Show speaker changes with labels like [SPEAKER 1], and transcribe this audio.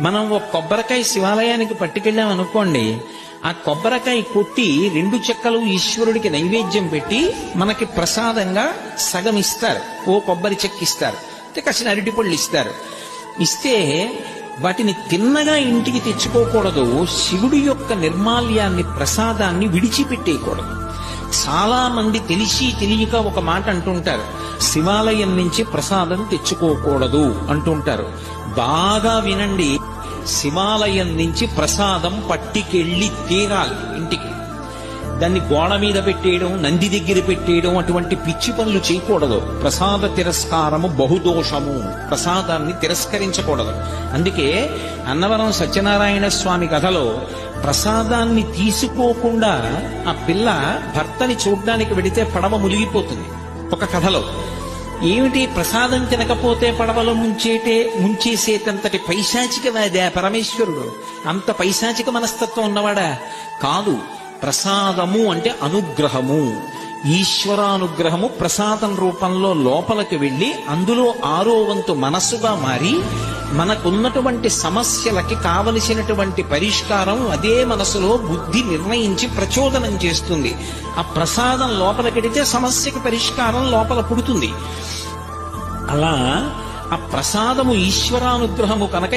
[SPEAKER 1] మనం ఒక కొబ్బరికాయ శివాలయానికి పట్టుకెళ్ళాం అనుకోండి, ఆ కొబ్బరికాయ కొట్టి 2 చెక్కలు ఈశ్వరుడికి నైవేద్యం పెట్టి మనకి ప్రసాదంగా సగం ఇస్తారు. ఓ కొబ్బరి చెక్క ఇస్తారు, కాసిన అరటిపళ్ళు ఇస్తారు. ఇస్తే వాటిని తిన్నగా ఇంటికి తెచ్చుకోకూడదు. శివుడి యొక్క నిర్మాల్యాన్ని, ప్రసాదాన్ని విడిచిపెట్టేయకూడదు. చాలా మంది తెలిసి తెలియక ఒక మాట అంటుంటారు, శివాలయం నుంచి ప్రసాదం తెచ్చుకోకూడదు అంటుంటారు. బాగా వినండి, శివాలయం నుంచి ప్రసాదం పట్టికెళ్ళి తీరాలి ఇంటికి. దాన్ని గోడ మీద పెట్టేయడం, నంది దగ్గర పెట్టేయడం, అటువంటి పిచ్చి పనులు చేయకూడదు. ప్రసాద తిరస్కారము బహుదోషము. ప్రసాదాన్ని తిరస్కరించకూడదు. అందుకే అన్నవరం సత్యనారాయణ స్వామి కథలో ప్రసాదాన్ని తీసుకోకుండా ఆ పిల్ల భర్తని చూడ్డానికి వెడితే పడవ మునిగిపోతుంది. ఒక కథలో ఏమిటి, ప్రసాదం తినకపోతే పడవలో ముంచేసేటంతటి పైశాచికవాదా పరమేశ్వరుడు? అంత పైశాచిక మనస్తత్వం ఉన్నవాడా? కాదు. ప్రసాదము అంటే అనుగ్రహము, ఈశ్వరానుగ్రహము ప్రసాదం రూపంలో లోపలికి వెళ్ళి అందులో 6వ వంతు మనస్సుగా మారి మనకున్నటువంటి సమస్యలకి కావలసినటువంటి పరిష్కారం అదే మనసులో బుద్ధి నిర్ణయించి ప్రచోదనం చేస్తుంది. ఆ ప్రసాదం లోపలికెడితే సమస్యకి పరిష్కారం లోపల పుడుతుంది. అలా ఆ ప్రసాదము ఈశ్వరానుగ్రహము కనుక